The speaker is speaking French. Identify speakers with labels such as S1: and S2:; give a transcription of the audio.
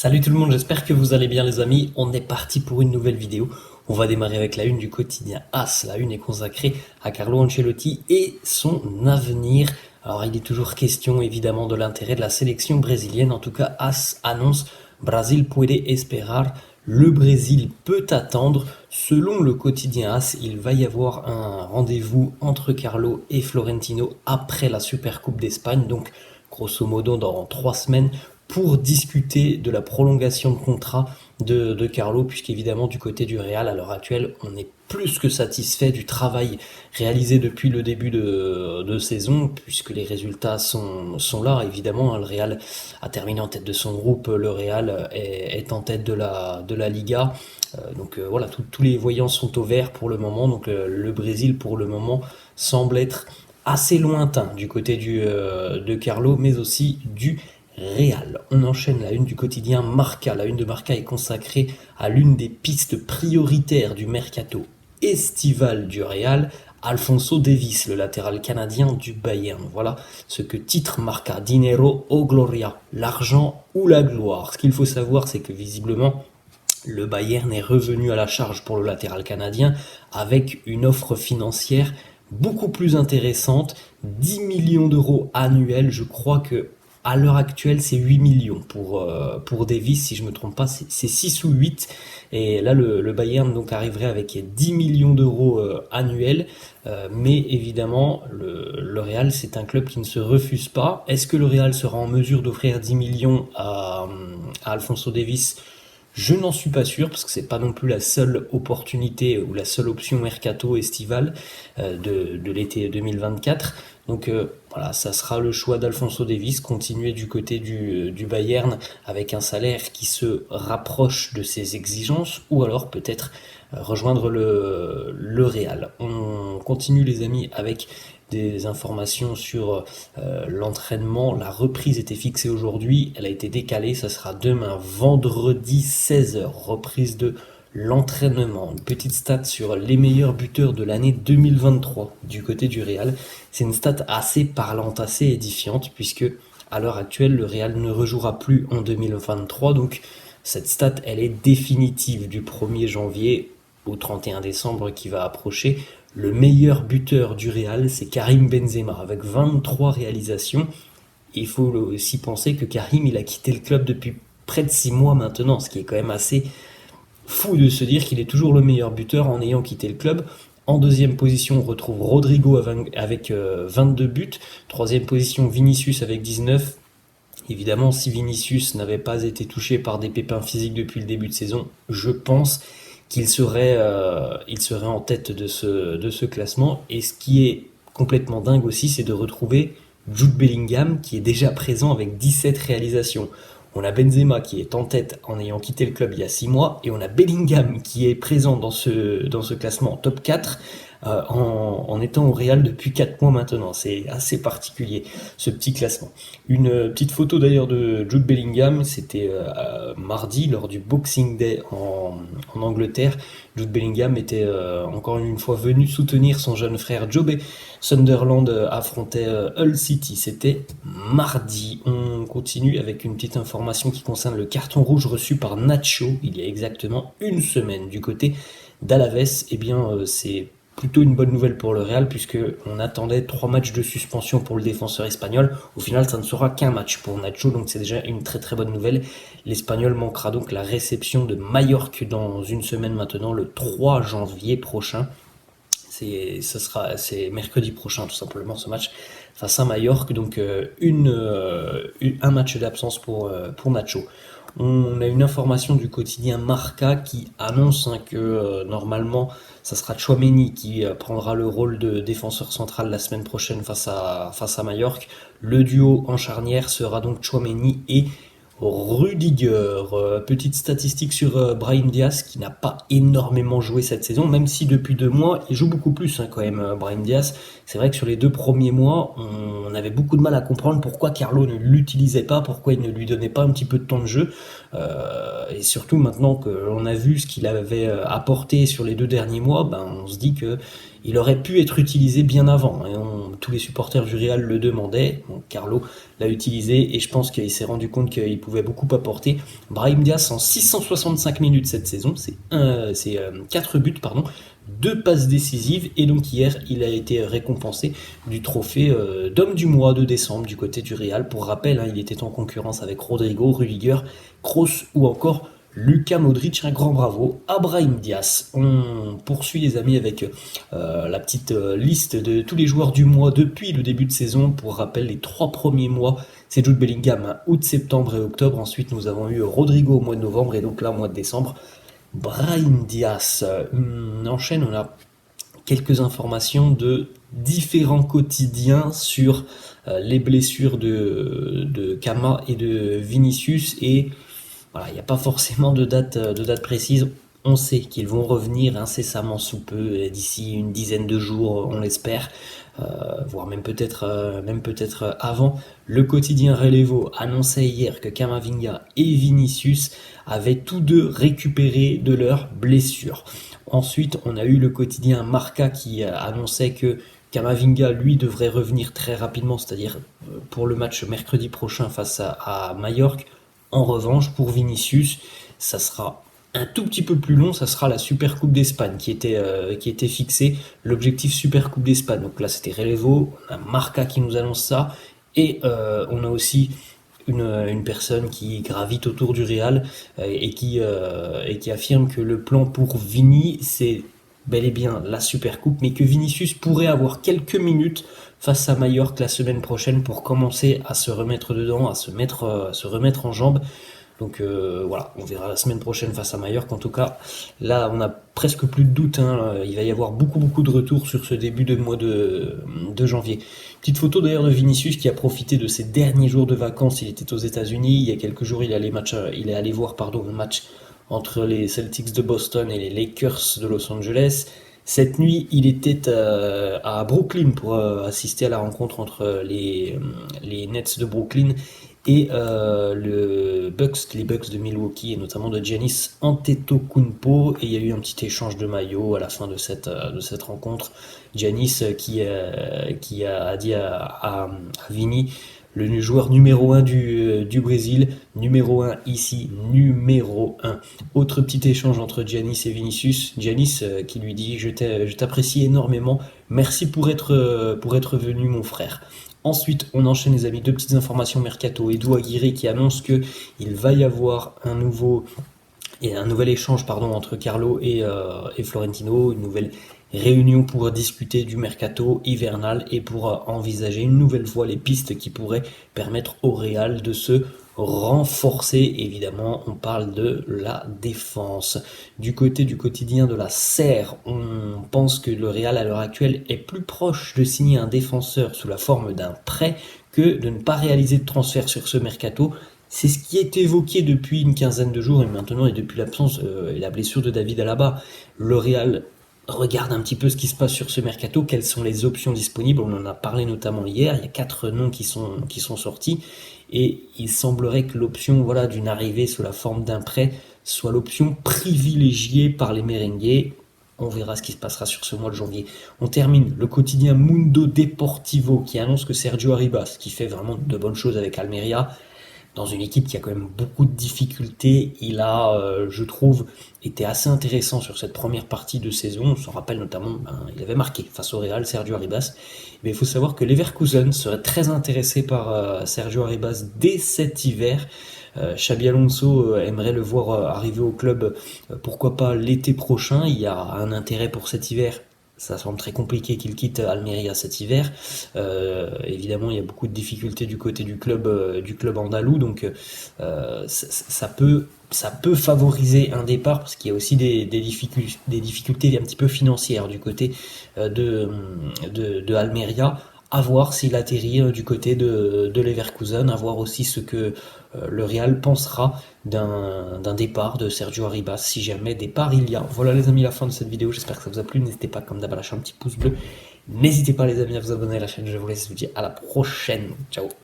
S1: Salut tout le monde, j'espère que vous allez bien les amis. On est parti pour une nouvelle vidéo. On va démarrer avec la une du quotidien AS. La une est consacrée à Carlo Ancelotti et son avenir. Alors il est toujours question évidemment de l'intérêt de la sélection brésilienne. En tout cas, AS annonce Brasil puede esperar. Le Brésil peut attendre. Selon le quotidien AS, il va y avoir un rendez-vous entre Carlo et Florentino après la Supercoupe d'Espagne. Donc grosso modo dans 3 semaines pour discuter de la prolongation de contrat de Carlo, puisqu'évidemment du côté du Real, à l'heure actuelle, on est plus que satisfait du travail réalisé depuis le début de saison, puisque les résultats sont là, évidemment. Hein, le Real a terminé en tête de son groupe, le Real est en tête de la Liga. Voilà, tous les voyants sont au vert pour le moment, donc le Brésil pour le moment semble être assez lointain du côté de Carlo, mais aussi du Real. On enchaîne la une du quotidien Marca. La une de Marca est consacrée à l'une des pistes prioritaires du mercato estival du Real, Alphonso Davies, le latéral canadien du Bayern. Voilà ce que titre Marca, Dinero o Gloria, l'argent ou la gloire. Ce qu'il faut savoir, c'est que visiblement, le Bayern est revenu à la charge pour le latéral canadien avec une offre financière beaucoup plus intéressante, 10 millions d'euros annuels. Je crois que à l'heure actuelle, c'est 8 millions pour Davis, si je me trompe pas, c'est 6 ou 8. Et là, le Bayern donc arriverait avec 10 millions d'euros annuels. Mais évidemment, le Real, c'est un club qui ne se refuse pas. Est-ce que le Real sera en mesure d'offrir 10 millions à Alphonso Davies? Je n'en suis pas sûr parce que c'est pas non plus la seule opportunité ou la seule option mercato estivale de l'été 2024. Donc voilà, ça sera le choix d'Alphonso Davies, continuer du côté du Bayern avec un salaire qui se rapproche de ses exigences, ou alors peut-être rejoindre le Real. On continue les amis avec des informations sur l'entraînement. La reprise était fixée aujourd'hui, elle a été décalée, ça sera demain vendredi 16h, reprise de l'entraînement. Une petite stat sur les meilleurs buteurs de l'année 2023 du côté du Real. C'est une stat assez parlante, assez édifiante, puisque à l'heure actuelle, le Real ne rejouera plus en 2023. Donc cette stat, elle est définitive du 1er janvier au 31 décembre qui va approcher. Le meilleur buteur du Real, c'est Karim Benzema, avec 23 réalisations. Il faut aussi penser que Karim, il a quitté le club depuis près de 6 mois maintenant, ce qui est quand même assez fou de se dire qu'il est toujours le meilleur buteur en ayant quitté le club. En deuxième position, on retrouve Rodrigo avec 22 buts. Troisième position, Vinicius avec 19. Évidemment, si Vinicius n'avait pas été touché par des pépins physiques depuis le début de saison, je pense qu'il serait en tête de ce classement. Et ce qui est complètement dingue aussi, c'est de retrouver Jude Bellingham qui est déjà présent avec 17 réalisations. On a Benzema qui est en tête en ayant quitté le club il y a 6 mois, et on a Bellingham qui est présent dans ce classement top 4 en étant au Real depuis 4 mois maintenant. C'est assez particulier ce petit classement. Une petite photo d'ailleurs de Jude Bellingham, c'était mardi lors du Boxing Day en Angleterre. Jude Bellingham était encore une fois venu soutenir son jeune frère Jobe. Sunderland affrontait Hull City, c'était mardi. On continue avec une petite information qui concerne le carton rouge reçu par Nacho il y a exactement une semaine du côté d'Alaves. Eh bien c'est plutôt une bonne nouvelle pour le Real, puisque on attendait 3 matchs de suspension pour le défenseur espagnol. Au final, ça ne sera qu'un match pour Nacho, donc c'est déjà une très très bonne nouvelle. L'Espagnol manquera donc la réception de Majorque dans une semaine maintenant, le 3 janvier prochain. C'est mercredi prochain tout simplement ce match face à Majorque, donc un match d'absence pour Nacho. On a une information du quotidien Marca qui annonce que normalement ça sera Tchouaméni qui prendra le rôle de défenseur central la semaine prochaine face à Majorque. Le duo en charnière sera donc Tchouaméni et Rudiger. Petite statistique sur Brahim Diaz qui n'a pas énormément joué cette saison, même si depuis 2 mois il joue beaucoup plus quand même. Brahim Diaz, c'est vrai que sur les 2 premiers mois on avait beaucoup de mal à comprendre pourquoi Carlo ne l'utilisait pas, pourquoi il ne lui donnait pas un petit peu de temps de jeu, et surtout maintenant que l'on a vu ce qu'il avait apporté sur les 2 derniers mois, on se dit que il aurait pu être utilisé bien avant. Et tous les supporters du Real le demandaient. Bon, Carlo l'a utilisé et je pense qu'il s'est rendu compte qu'il pouvait beaucoup apporter. Brahim Diaz en 665 minutes cette saison, c'est 4 buts, pardon, 2 passes décisives, et donc hier il a été récompensé du trophée d'homme du mois de décembre du côté du Real. Pour rappel, il était en concurrence avec Rodrigo, Rudiger, Kroos ou encore Luka Modric. Un grand bravo à Brahim Diaz. On poursuit les amis avec la petite liste de tous les joueurs du mois depuis le début de saison. Pour rappel, les 3 premiers mois, c'est Jude Bellingham, août, septembre et octobre. Ensuite, nous avons eu Rodrigo au mois de novembre, et donc là, au mois de décembre, Brahim Diaz. On enchaîne, on a quelques informations de différents quotidiens sur les blessures de Kama et de Vinicius, et voilà, il n'y a pas forcément de date précise. On sait qu'ils vont revenir incessamment sous peu, d'ici une dizaine de jours, on l'espère, voire même peut-être avant. Le quotidien Relevo annonçait hier que Camavinga et Vinicius avaient tous deux récupéré de leurs blessures. Ensuite, on a eu le quotidien Marca qui annonçait que Camavinga, lui, devrait revenir très rapidement, c'est-à-dire pour le match mercredi prochain face à Majorque. En revanche, pour Vinicius, ça sera un tout petit peu plus long, ça sera la Super Coupe d'Espagne qui était fixée, l'objectif Super Coupe d'Espagne. Donc là, c'était Relevo, on a Marca qui nous annonce ça, et on a aussi une personne qui gravite autour du Real et qui affirme que le plan pour Vini, c'est bel et bien la Super Coupe, mais que Vinicius pourrait avoir quelques minutes face à Mallorca la semaine prochaine pour commencer à se remettre dedans, à se remettre en jambes. Donc voilà, on verra la semaine prochaine face à Mallorca. En tout cas, là, on a presque plus de doute. Il va y avoir beaucoup de retours sur ce début de mois de janvier. Petite photo d'ailleurs de Vinicius qui a profité de ses derniers jours de vacances. Il était aux États-Unis. Il y a quelques jours, il est allé voir un match entre les Celtics de Boston et les Lakers de Los Angeles. Cette nuit, il était à Brooklyn pour assister à la rencontre entre les Nets de Brooklyn et les Bucks de Milwaukee, et notamment de Giannis Antetokounmpo. Et il y a eu un petit échange de maillots à la fin de cette rencontre. Giannis qui a dit à Vini, le joueur numéro 1 du Brésil, numéro 1 ici, numéro 1. Autre petit échange entre Giannis et Vinicius. Giannis qui lui dit, je t'apprécie énormément, merci pour être venu mon frère. Ensuite, on enchaîne les amis, 2 petites informations mercato. Edu Aguirre qui annonce que il va y avoir un nouvel échange entre Carlo et Florentino, une nouvelle réunion pour discuter du mercato hivernal et pour envisager une nouvelle fois les pistes qui pourraient permettre au Real de se renforcer. Évidemment, on parle de la défense. Du côté du quotidien de la Serre, on pense que le Real à l'heure actuelle est plus proche de signer un défenseur sous la forme d'un prêt que de ne pas réaliser de transfert sur ce mercato. C'est ce qui est évoqué depuis une quinzaine de jours, et maintenant, et depuis l'absence et la blessure de David Alaba, le Real regarde un petit peu ce qui se passe sur ce mercato, quelles sont les options disponibles. On en a parlé notamment hier, il y a 4 noms qui sont sortis, et il semblerait que l'option d'une arrivée sous la forme d'un prêt soit l'option privilégiée par les merengues. On verra ce qui se passera sur ce mois de janvier. On termine le quotidien Mundo Deportivo qui annonce que Sergio Arribas, qui fait vraiment de bonnes choses avec Almeria, dans une équipe qui a quand même beaucoup de difficultés, il a, je trouve, été assez intéressant sur cette première partie de saison. On s'en rappelle notamment, il avait marqué face au Real, Sergio Arribas. Mais il faut savoir que Leverkusen serait très intéressé par Sergio Arribas dès cet hiver. Xabi Alonso aimerait le voir arriver au club, pourquoi pas l'été prochain. Il y a un intérêt pour cet hiver. Ça semble très compliqué qu'il quitte Almeria cet hiver. Évidemment, il y a beaucoup de difficultés du côté du club andalou, donc ça peut favoriser un départ, parce qu'il y a aussi des difficultés un petit peu financières du côté de Almeria. À voir s'il atterrit du côté de Leverkusen, à voir aussi ce que le Real pensera d'un départ de Sergio Arribas, si jamais départ il y a. Voilà les amis, la fin de cette vidéo, j'espère que ça vous a plu. N'hésitez pas comme d'hab à lâcher un petit pouce bleu, n'hésitez pas les amis à vous abonner à la chaîne, je vous laisse, je vous dis à la prochaine, ciao.